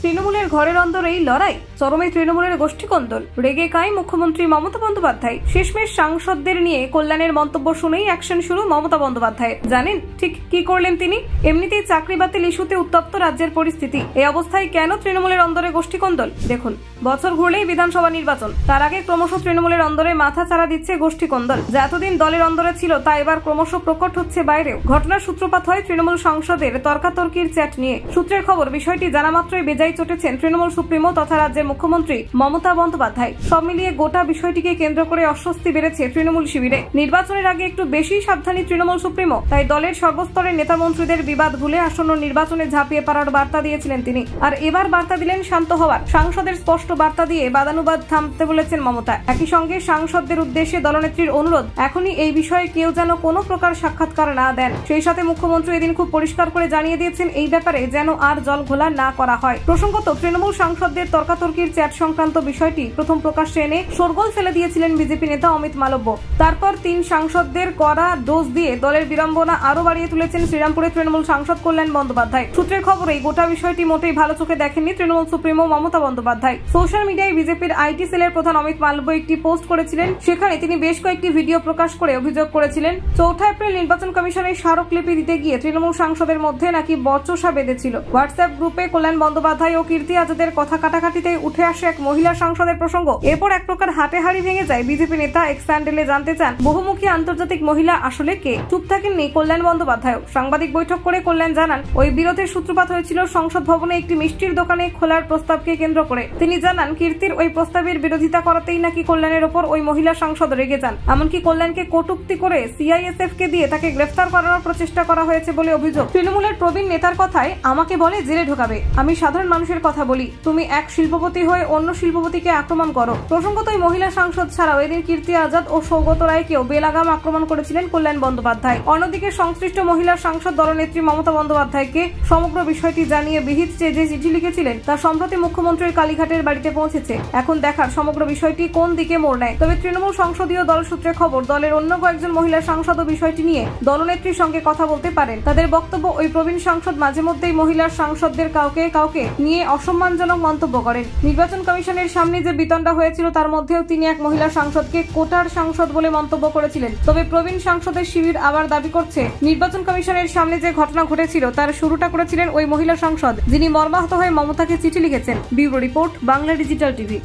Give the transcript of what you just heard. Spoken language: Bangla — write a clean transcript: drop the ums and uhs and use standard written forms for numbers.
তৃণমূলের ঘরের অন্দরেই লড়াই, চরমে তৃণমূলের গোষ্ঠীকন্দল, রেগে কায় মুখ্যমন্ত্রী মমতা বন্দ্যোপাধ্যায়। শেষমেশ সাংসদদের নিয়ে কল্যাণের মন্তব্য শুনেই অ্যাকশন শুরু মমতা বন্দ্যোপাধ্যায়। জানেন ঠিক কি করলেন তিনি? এমনিতেই চাকরি বাতিল ইস্যুতে উত্তপ্ত রাজ্যের পরিস্থিতি। এই অবস্থায় কেন তৃণমূলের অন্দরে গোষ্ঠীকন্দল? দেখুন, বছর ঘুরলেই বিধানসভা নির্বাচন, তার আগে ক্রমশ তৃণমূলের অন্দরে মাথা চাড়া দিচ্ছে গোষ্ঠীকন্দল। যা এতদিন দলের অন্দরে ছিল তা এবার ক্রমশ প্রকট হচ্ছে বাইরেও। ঘটনার সূত্রপাত হয় তৃণমূল সংসদের তর্কাতর্কির চ্যাট নিয়ে। সূত্রের খবর, বিষয়টি জানা মাত্রই বেজায় চটেছেন তৃণমূল সুপ্রিমো তথা রাজ্যের মুখ্যমন্ত্রী মমতা বন্দ্যোপাধ্যায়। সব মিলিয়ে গোটা বিষয়টিকে কেন্দ্র করে অস্বস্তি বেড়েছে তৃণমূল শিবিরে। নির্বাচনের আগে একটু বেশি সাবধানী তৃণমূল সুপ্রিমো, তাই দলের সর্বস্তরের নেতা মন্ত্রীদের বিবাদ ভুলে আসন্ন নির্বাচনে ঝাঁপিয়ে পড়ার বার্তা দিয়েছিলেন তিনি। আর এবার বার্তা দিলেন শান্ত হওয়ার। সাংসদের স্পষ্ট বার্তা দিয়ে বাদানুবাদ থামতে বলেছেন মমতা। একই সঙ্গে সাংসদদের উদ্দেশ্যে দলনেত্রীর অনুরোধ, এখনই এই বিষয়ে কেউ যেন কোনো প্রকার সাক্ষাৎকার না দেন। সেই সাথে মুখ্যমন্ত্রী এদিন খুব পরিষ্কার করে জানিয়ে দিয়েছেন এই ব্যাপারে যেন আর জল ঘোলা না করা হয়। প্রসঙ্গত, তৃণমূল সাংসদদের তর্কাতর্কির চ্যাট সংক্রান্ত বিষয়টি প্রথম প্রকাশ্যে এনে শোরগোল ফেলে দিয়েছিলেন বিজেপি নেতা অমিত মালব্য। তারপর 3 সাংসদদের কড়া ডোজ দিয়ে দলের বিড়ম্বনা আরো বাড়িয়ে তুলেছেন শ্রীরামপুরের তৃণমূল সাংসদ কল্যাণ বন্দ্যোপাধ্যায়। সূত্রের খবর, এই গোটা বিষয়টি মোটেই ভালো চোখে দেখেননি তৃণমূল সুপ্রিমো মমতা বন্দ্যোপাধ্যায়। সোশ্যাল মিডিয়ায় বিজেপির আইটি সেলের প্রধান অমিত মালব্য একটি পোস্ট করেছিলেন। সেখানে তিনি বেশ কয়েকটি ভিডিও প্রকাশ করে অভিযোগ করেছিলেন, 4 এপ্রিল নির্বাচন কমিশনের স্মারকলিপি দিতে গিয়ে তৃণমূল সাংসদের মধ্যে নাকি বচসা বেঁধেছিল। হোয়াটসঅ্যাপ গ্রুপে কল্যাণ বন্দ্যোপাধ্যায় ও কীর্তি আজাদের কথা কাটাকাটিতে উঠে আসে এক মহিলা সাংসদের প্রসঙ্গ। এরপর এক প্রকার হাটে হাড়ি ভেঙে যায়। বিজেপি নেতা এক্স হ্যান্ডেলে জানতে চান, বহুমুখী আন্তর্জাতিক মহিলা আসলে কে? চুপ থাকেননি কল্যাণ বন্দ্যোপাধ্যায়। সাংবাদিক বৈঠক করে কল্যাণ জানান, ওই বিরোধের সূত্রপাত হয়েছিল সংসদ ভবনে একটি মিষ্টির দোকানে খোলার প্রস্তাবকে কেন্দ্র করে। তিনি জানান, কীর্তির ওই প্রস্তাবের বিরোধিতা করাতেই নাকি কল্যাণের ওপর ওই মহিলা সাংসদ রেগে যান। এমনকি কল্যাণকে কটূক্তি করে সিআইএসএফ কে দিয়ে তাকে গ্রেফতার করানোর প্রচেষ্টা করা হয়েছে বলে অভিযোগ। তৃণমূলের প্রবীণ নেতার কথায়, আমাকে বলে জেলে ঢোকাবে, আমি সাধারণ মানুষের কথা বলি, তুমি এক শিল্পপতি হয়ে অন্য শিল্পপতিকে আক্রমণ করো। প্রসঙ্গত, ওই মহিলা সাংসদ ছাড়াও এদিন কীর্তি আজাদ ও সৌগত রায়কেও বেলাগাম আক্রমণ করেছিলেন কল্যাণ বন্দ্যোপাধ্যায়। অন্যদিকে সংশ্লিষ্ট মহিলা সাংসদ দলনেত্রী মমতা বন্দ্যোপাধ্যায়কে সমগ্র বিষয়টি জানিয়ে বিহিত চেয়ে যে চিঠি লিখেছিলেন তা সম্প্রতি মুখ্যমন্ত্রীর কালীঘাটের বাড়িতে পৌঁছেছে। এখন দেখার সমগ্র বিষয়টি কোন দিকে মোড় নেয়। তবে তৃণমূল সংসদীয় দল সূত্রে খবর, দলের অন্য কয়েকজন মহিলা সাংসদও বিষয়টি নিয়ে দলনেত্রীর সঙ্গে কথা বলতে পারেন। তাদের বক্তব্য, ওই প্রবীণ সাংসদ মাঝে মধ্যেই মহিলা সাংসদদের কাউকে নিয়ে অসম্মানজনক মন্তব্য করেন। নির্বাচন কমিশনের সামনে যে বিতণ্ডা হয়েছিল তার মধ্যেও তিনি এক মহিলা সাংসদকে কোটার সাংসদ বলে মন্তব্য করেছিলেন। তবে প্রবীণ সাংসদের শিবির আবার দাবি করছে, নির্বাচন কমিশনের সামনে যে ঘটনা ঘটেছিল তার শুরুটা করেছিলেন ওই মহিলা সাংসদ, যিনি মর্মাহত হয়ে মমতাকে চিঠি লিখেছেন। Bureau report, Bangla digital TV.